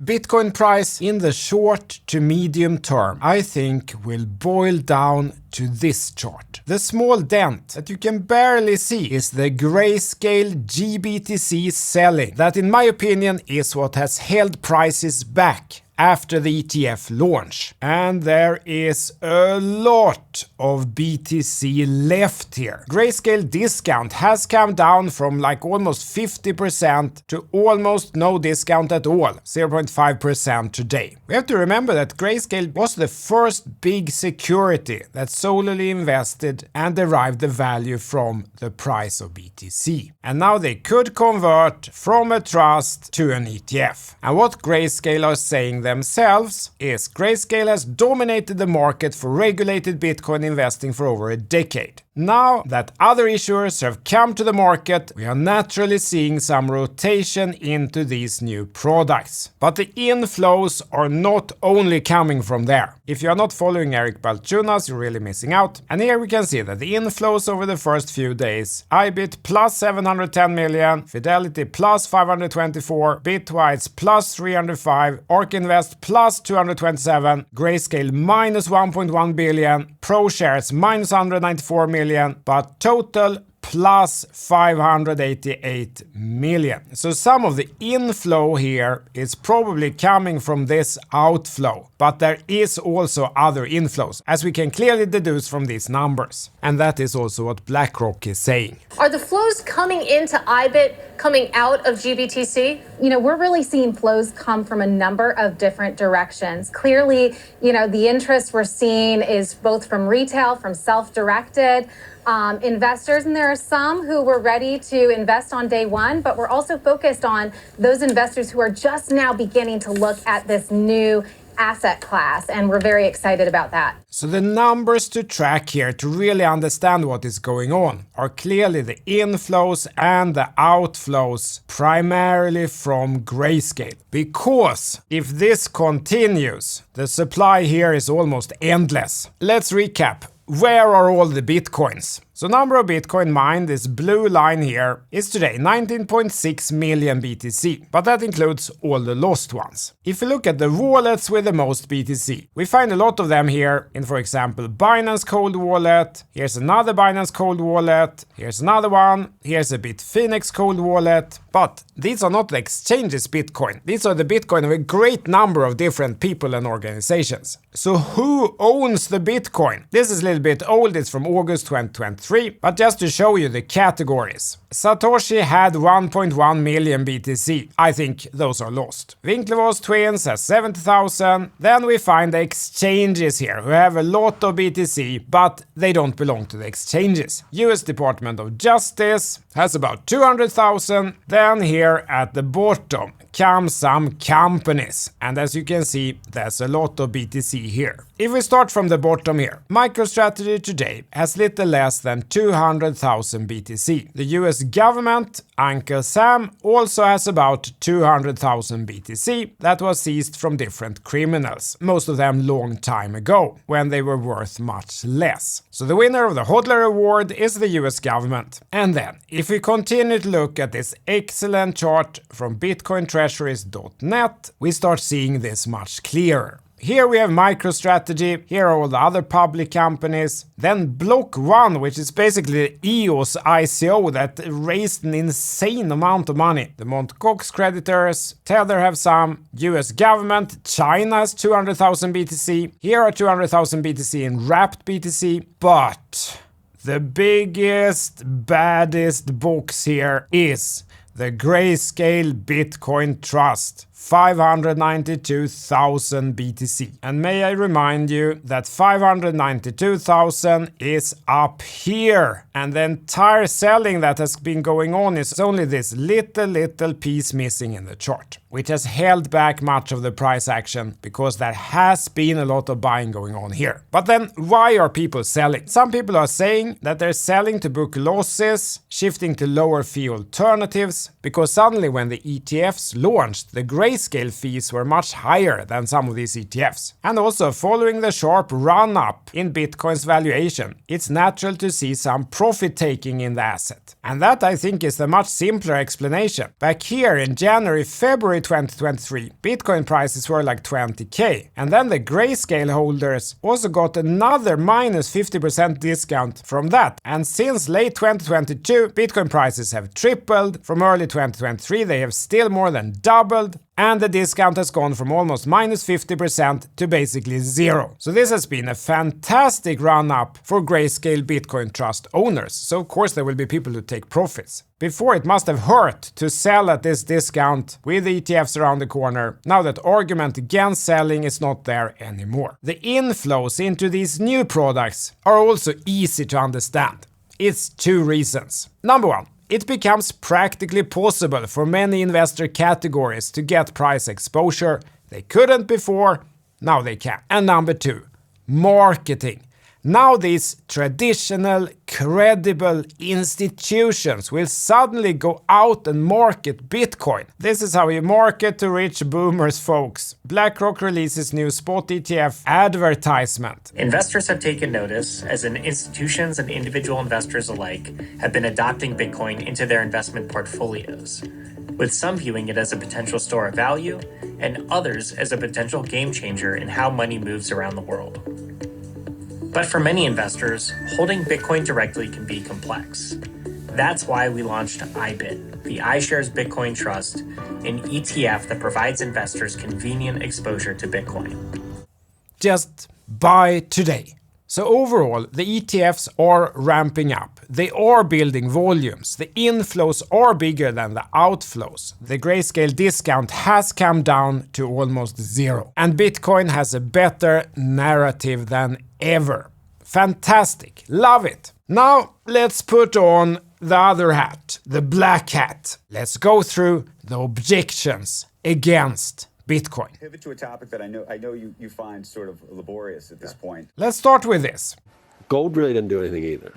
Bitcoin price in the short to medium term, I think, will boil down to this chart. The small dent that you can barely see is the Grayscale GBTC selling. That, in my opinion, is what has held prices back after the ETF launch. And there is a lot of BTC left here. Grayscale discount has come down from like almost 50% to almost no discount at all, 0.5% today. We have to remember that Grayscale was the first big security that solely invested and derived the value from the price of BTC. And now they could convert from a trust to an ETF. And what Grayscale are saying themselves is Grayscale has dominated the market for regulated Bitcoin investing for over a decade. Now that other issuers have come to the market, we are naturally seeing some rotation into these new products. But the inflows are not only coming from there. If you are not following Eric Balchunas, you're really missing out. And here we can see that the inflows over the first few days: IBIT plus 710 million, Fidelity plus 524, Bitwise plus 305, ARK Invest plus 227, Grayscale minus 1.1 billion, ProShares minus 194 million, but total plus 588 million. So some of the inflow here is probably coming from this outflow, but there is also other inflows, as we can clearly deduce from these numbers. And that is also what BlackRock is saying. Are the flows coming into IBIT coming out of GBTC? We're really seeing flows come from a number of different directions. Clearly, the interest we're seeing is both from retail, from self-directed investors, and there are some who were ready to invest on day one, but we're also focused on those investors who are just now beginning to look at this new asset class, and we're very excited about that. So the numbers to track here to really understand what is going on are clearly the inflows and the outflows, primarily from Grayscale. Because if this continues, the supply here is almost endless. Let's recap. Where are all the Bitcoins? So number of Bitcoin mined, this blue line here, is today 19.6 million BTC, but that includes all the lost ones. If you look at the wallets with the most BTC, we find a lot of them here in, for example, Binance Cold Wallet. Here's another Binance Cold Wallet. Here's another one. Here's a Bitfinex Cold Wallet. But these are not the exchanges Bitcoin. These are the Bitcoin of a great number of different people and organizations. So who owns the Bitcoin? This is a little bit old. It's from August 2023. But just to show you the categories. Satoshi had 1.1 million BTC. I think those are lost. Winklevoss Twins has 70,000. Then we find the exchanges here who have a lot of BTC, but they don't belong to the exchanges. US Department of Justice has about 200,000. Then here at the bottom come some companies. And as you can see, there's a lot of BTC here. If we start from the bottom here, MicroStrategy today has little less than 200,000 BTC. The US government, Uncle Sam, also has about 200,000 BTC that was seized from different criminals, most of them long time ago, when they were worth much less. So the winner of the HODL award is the US government. And then, if we continue to look at this excellent chart from bitcointreasuries.net, we start seeing this much clearer. Here we have MicroStrategy, here are all the other public companies, then Block 1, which is basically the EOS ICO that raised an insane amount of money. The Mt. Gox creditors, Tether have some, US government, China has 200,000 BTC, here are 200,000 BTC in wrapped BTC, but the biggest, baddest box here is the Grayscale Bitcoin Trust. 592,000 BTC. And may I remind you that 592,000 is up here. And the entire selling that has been going on is only this little piece missing in the chart, which has held back much of the price action because there has been a lot of buying going on here. But then why are people selling? Some people are saying that they're selling to book losses, shifting to lower fee alternatives, because suddenly when the ETFs launched, the Grayscale Grayscale fees were much higher than some of these ETFs. And also, following the sharp run-up in Bitcoin's valuation, it's natural to see some profit-taking in the asset. And that, I think, is the much simpler explanation. Back here in January-February 2023, Bitcoin prices were like 20k, and then the Grayscale holders also got another minus 50% discount from that. And since late 2022, Bitcoin prices have tripled. From early 2023, they have still more than doubled, and the discount has gone from almost minus 50% to basically zero. So this has been a fantastic run-up for Grayscale Bitcoin Trust owners. So of course there will be people who take profits. Before, it must have hurt to sell at this discount with ETFs around the corner. Now that argument against selling is not there anymore. The inflows into these new products are also easy to understand. It's two reasons. Number one, it becomes practically possible for many investor categories to get price exposure. They couldn't before, now they can. And number two, marketing. Now these traditional, credible institutions will suddenly go out and market Bitcoin. This is how you market to rich boomers, folks. BlackRock releases new spot ETF advertisement. Investors have taken notice, as in institutions and individual investors alike have been adopting Bitcoin into their investment portfolios, with some viewing it as a potential store of value and others as a potential game changer in how money moves around the world. But for many investors, holding Bitcoin directly can be complex. That's why we launched IBIT, the iShares Bitcoin Trust, an ETF that provides investors convenient exposure to Bitcoin. Just buy today. So overall, the ETFs are ramping up. They are building volumes. The inflows are bigger than the outflows. The Grayscale discount has come down to almost zero. And Bitcoin has a better narrative than ever. Fantastic. Love it. Now let's put on the other hat, the black hat. Let's go through the objections against Bitcoin. Pivot to a topic that I know you find sort of laborious at this point. Let's start with this. Gold really didn't do anything either.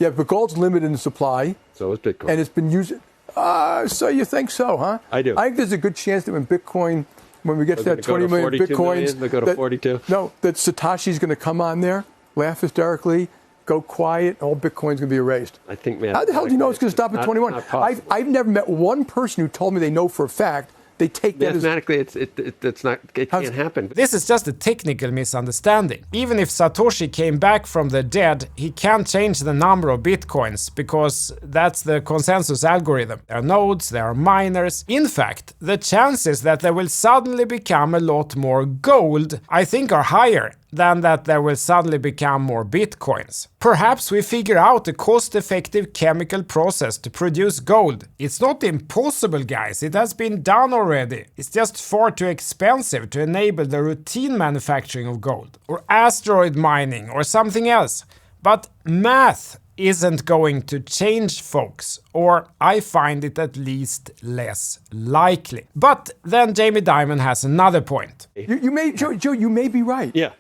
Yeah, but gold's limited in supply. So is Bitcoin. And it's been used. So you think so, huh? I do. I think there's a good chance that when we get to that 20 million Bitcoins, they go to 42. No, that Satoshi's going to come on there, laugh hysterically, go quiet, all Bitcoin's going to be erased. I think, man. How the hell do you know it's going to stop at 21? I've never met one person who told me they know for a fact. They take that mathematically, it can't happen. This is just a technical misunderstanding. Even if Satoshi came back from the dead, he can't change the number of bitcoins because that's the consensus algorithm. There are nodes, there are miners. In fact, the chances that there will suddenly become a lot more gold, I think, are higher than that there will suddenly become more bitcoins. Perhaps we figure out a cost-effective chemical process to produce gold. It's not impossible, guys. It has been done already. It's just far too expensive to enable the routine manufacturing of gold, or asteroid mining, or something else. But math isn't going to change, folks, or I find it at least less likely. But then Jamie Dimon has another point. Joe, you may be right. Yeah.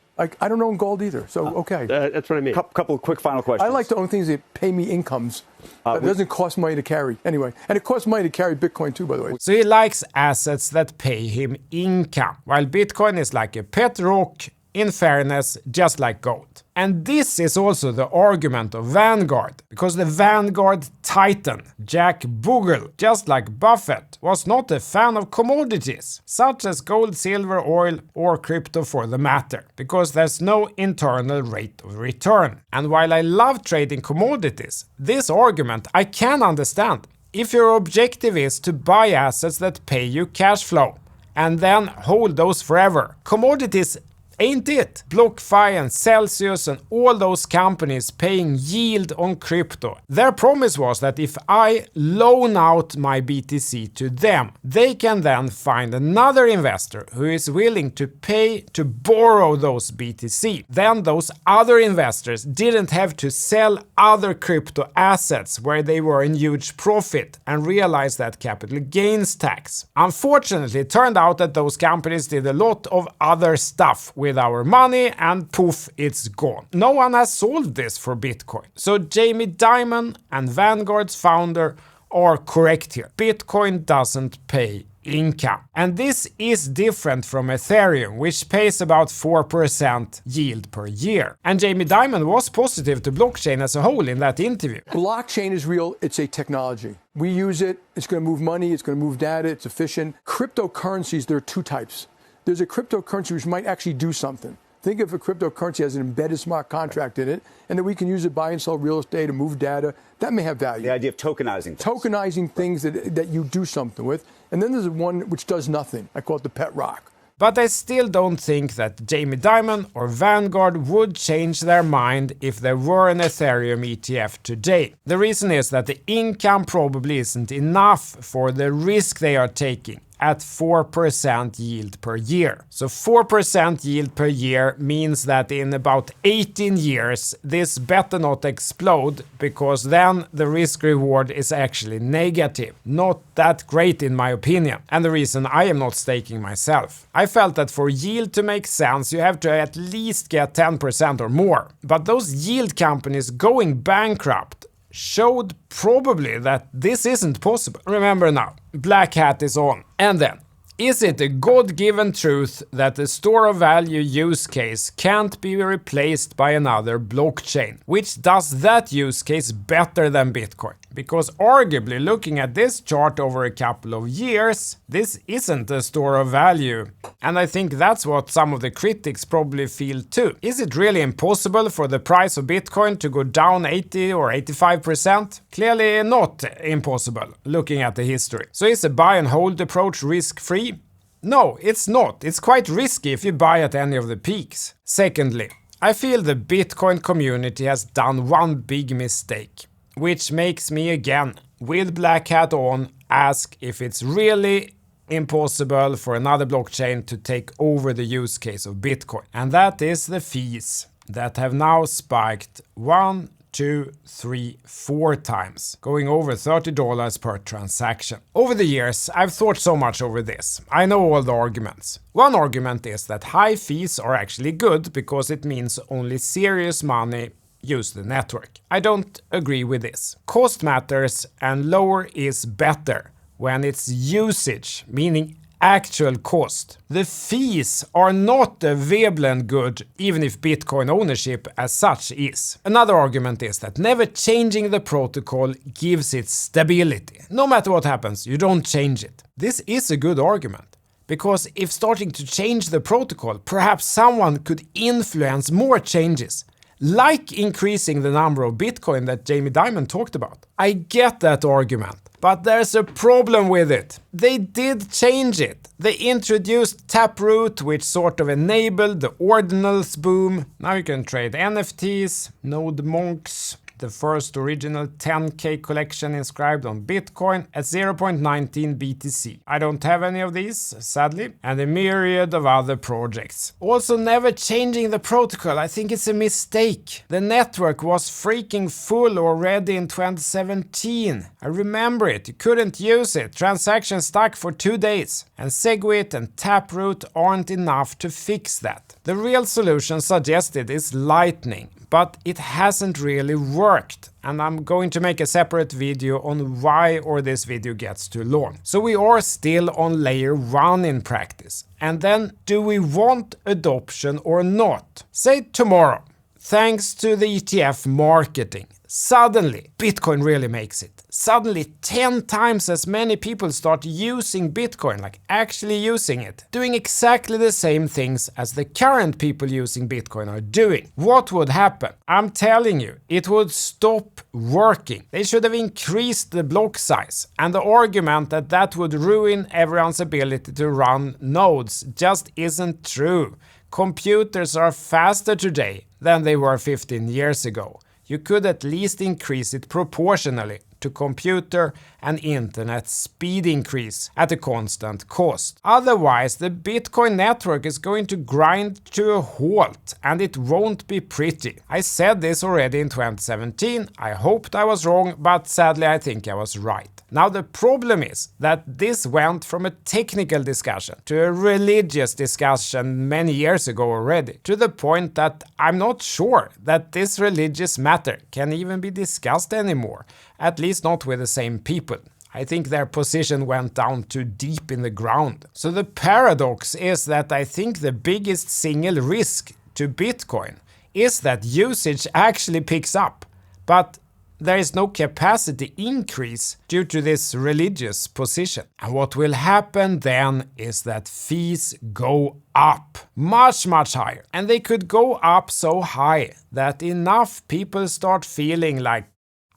I don't own gold either, so okay. That's what I mean. Couple of quick final questions. I like to own things that pay me incomes. It doesn't cost money to carry. Anyway, and it costs money to carry Bitcoin too, by the way. So he likes assets that pay him income, while Bitcoin is like a pet rock, in fairness, just like gold. And this is also the argument of Vanguard, because the Vanguard titan, Jack Bogle, just like Buffett, was not a fan of commodities, such as gold, silver, oil, or crypto for the matter, because there's no internal rate of return. And while I love trading commodities, this argument I can understand. If your objective is to buy assets that pay you cash flow, and then hold those forever, commodities ain't it? BlockFi and Celsius and all those companies paying yield on crypto. Their promise was that if I loan out my BTC to them, they can then find another investor who is willing to pay to borrow those BTC. Then those other investors didn't have to sell other crypto assets where they were in huge profit and realize that capital gains tax. Unfortunately, it turned out that those companies did a lot of other stuff with our money, and poof, it's gone. No one has solved this for Bitcoin. So Jamie Dimon and Vanguard's founder are correct here. Bitcoin doesn't pay income. And this is different from Ethereum, which pays about 4% yield per year. And Jamie Dimon was positive to blockchain as a whole in that interview. Blockchain is real. It's a technology. We use it. It's going to move money. It's going to move data. It's efficient. Cryptocurrencies, there are two types. There's a cryptocurrency which might actually do something. Think of a cryptocurrency as an embedded smart contract in it, and then we can use it to buy and sell real estate and move data. That may have value. The idea of tokenizing things. Tokenizing things that you do something with. And then there's one which does nothing. I call it the pet rock. But I still don't think that Jamie Dimon or Vanguard would change their mind if there were an Ethereum ETF today. The reason is that the income probably isn't enough for the risk they are taking at 4% yield per year. So 4% yield per year means that in about 18 years this better not explode, because then the risk reward is actually negative. Not that great in my opinion, and the reason I am not staking myself. I felt that for yield to make sense you have to at least get 10% or more. But those yield companies going bankrupt showed probably that this isn't possible. Remember now, Black Hat is on. And then, is it a God-given truth that the store of value use case can't be replaced by another blockchain, which does that use case better than Bitcoin? Because arguably, looking at this chart over a couple of years, this isn't a store of value. And I think that's what some of the critics probably feel too. Is it really impossible for the price of Bitcoin to go down 80 or 85%? Clearly not impossible, looking at the history. So is a buy and hold approach risk-free? No, it's not. It's quite risky if you buy at any of the peaks. Secondly, I feel the Bitcoin community has done one big mistake, which makes me again, with Black Hat on, ask if it's really impossible for another blockchain to take over the use case of Bitcoin. And that is the fees that have now spiked 1, 2, 3, 4 times, going over $30 per transaction. Over the years, I've thought so much over this. I know all the arguments. One argument is that high fees are actually good because it means only serious money use the network. I don't agree with this. Cost matters and lower is better when it's usage, meaning actual cost. The fees are not a Veblen good, even if Bitcoin ownership as such is. Another argument is that never changing the protocol gives it stability. No matter what happens, you don't change it. This is a good argument, because if starting to change the protocol, perhaps someone could influence more changes, like increasing the number of Bitcoin that Jamie Dimon talked about. I get that argument. But there's a problem with it. They did change it. They introduced Taproot, which sort of enabled the ordinals boom. Now you can trade NFTs, node monks, the first original 10K collection inscribed on Bitcoin at 0.19 BTC. I don't have any of these, sadly, and a myriad of other projects. Also, never changing the protocol, I think it's a mistake. The network was freaking full already in 2017. I remember it, you couldn't use it, transactions stuck for 2 days. And Segwit and Taproot aren't enough to fix that. The real solution suggested is Lightning, but it hasn't really worked, and I'm going to make a separate video on why, or this video gets too long. So we are still on layer 1 in practice. And then, do we want adoption or not? Say tomorrow, thanks to the ETF marketing, suddenly Bitcoin really makes it. Suddenly 10 times as many people start using Bitcoin, like actually using it, doing exactly the same things as the current people using Bitcoin are doing. What would happen? I'm telling you, it would stop working. They should have increased the block size, and the argument that that would ruin everyone's ability to run nodes just isn't true. Computers are faster today than they were 15 years ago. You could at least increase it proportionally to computer and internet speed increase at a constant cost. Otherwise, the Bitcoin network is going to grind to a halt, and it won't be pretty. I said this already in 2017. I hoped I was wrong, but sadly I think I was right. Now the problem is that this went from a technical discussion to a religious discussion many years ago already, to the point that I'm not sure that this religious matter can even be discussed anymore, at least not with the same people. I think their position went down too deep in the ground. So the paradox is that I think the biggest single risk to Bitcoin is that usage actually picks up, but there is no capacity increase due to this religious position. And what will happen then is that fees go up much higher. And they could go up so high that enough people start feeling like,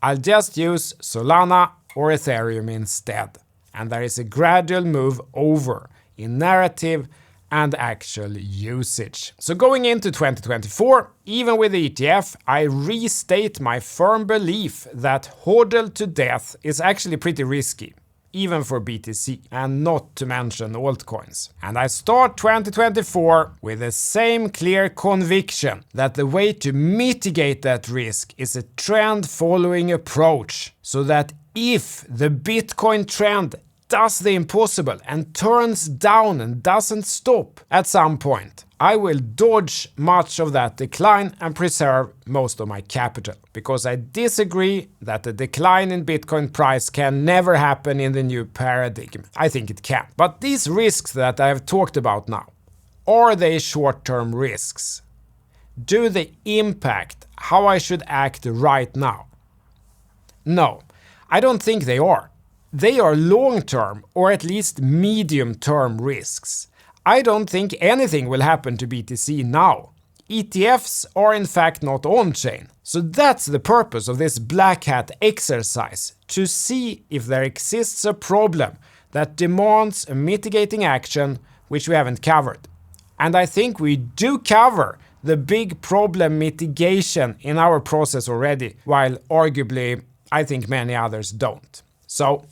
I'll just use Solana or Ethereum instead. And there is a gradual move over in narrative and actual usage. So going into 2024, even with the ETF, I restate my firm belief that HODL to death is actually pretty risky, even for BTC, and not to mention altcoins. And I start 2024 with the same clear conviction that the way to mitigate that risk is a trend-following approach, so that if the Bitcoin trend does the impossible and turns down and doesn't stop at some point, I will dodge much of that decline and preserve most of my capital. Because I disagree that the decline in Bitcoin price can never happen in the new paradigm. I think it can. But these risks that I have talked about now, are they short-term risks? Do they impact how I should act right now? No, I don't think they are. They are long-term or at least medium-term risks. I don't think anything will happen to BTC now. ETFs are in fact not on-chain. So that's the purpose of this black hat exercise, to see if there exists a problem that demands a mitigating action which we haven't covered. And I think we do cover the big problem mitigation in our process already, while arguably I think many others don't. So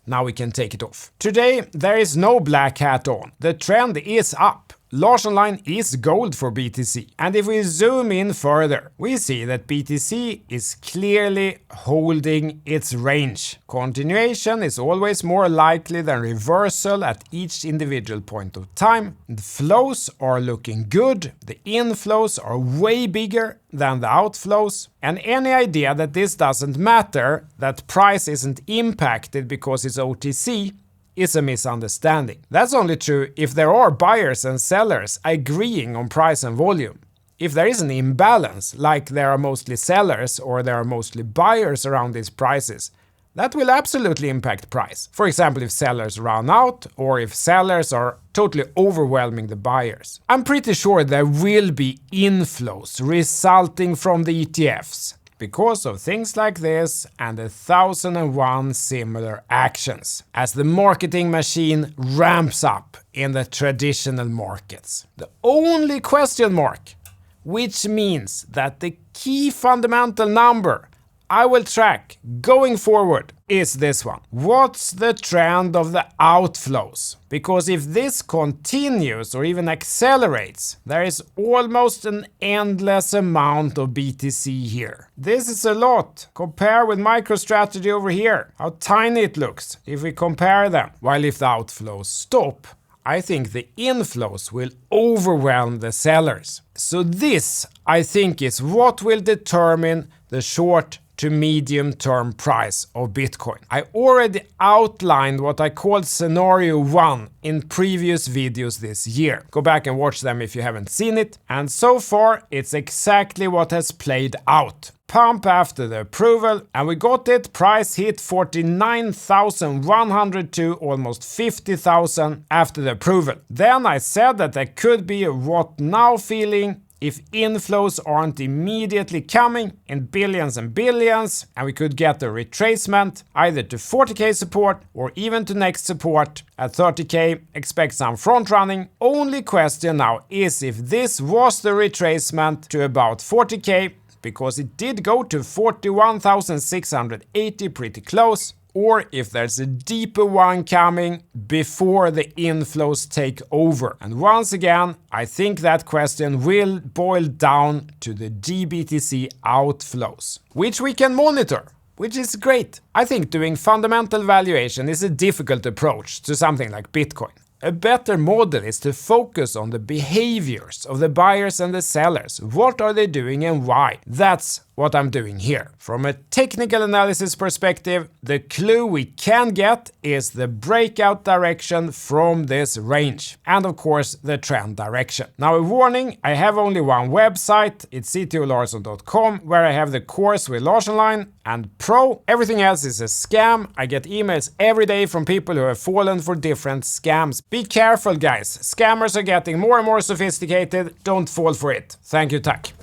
now we can take it off. Today there is no black hat on. The trend is up. Large online is gold for BTC. And if we zoom in further, we see that BTC is clearly holding its range. Continuation is always more likely than reversal at each individual point of time. The flows are looking good. The inflows are way bigger than the outflows. And any idea that this doesn't matter, that price isn't impacted because it's OTC, is a misunderstanding. That's only true if there are buyers and sellers agreeing on price and volume. If there is an imbalance, like there are mostly sellers or there are mostly buyers around these prices, that will absolutely impact price. For example, if sellers run out or if sellers are totally overwhelming the buyers. I'm pretty sure there will be inflows resulting from the ETFs, because of things like this and 1,001 similar actions, as the marketing machine ramps up in the traditional markets. The only question mark, which means that the key fundamental number I will track going forward, is this one. What's the trend of the outflows? Because if this continues or even accelerates, there is almost an endless amount of BTC here. This is a lot. Compare with MicroStrategy over here, how tiny it looks if we compare them. While if the outflows stop, I think the inflows will overwhelm the sellers. So this, I think, is what will determine the short to medium-term price of Bitcoin. I already outlined what I called scenario 1 in previous videos this year. Go back and watch them if you haven't seen it. And so far, it's exactly what has played out. Pump after the approval, and we got it. Price hit 49,102, almost 50,000 after the approval. Then I said that there could be a what now feeling if inflows aren't immediately coming in billions and billions, and we could get a retracement either to 40k support or even to next support at 30k. Expect some front running. Only question now is if this was the retracement to about 40k, because it did go to 41,680, pretty close, or if there's a deeper one coming before the inflows take over. And once again, I think that question will boil down to the GBTC outflows, which we can monitor, which is great. I think doing fundamental valuation is a difficult approach to something like Bitcoin. A better model is to focus on the behaviors of the buyers and the sellers. What are they doing and why? That's what I'm doing here. From a technical analysis perspective, the clue we can get is the breakout direction from this range, and of course the trend direction. Now a warning, I have only one website, it's ctolarsson.com, where I have the course with Lars Online and Pro. Everything else is a scam. I get emails every day from people who have fallen for different scams. Be careful guys, scammers are getting more and more sophisticated, don't fall for it. Thank you, tack.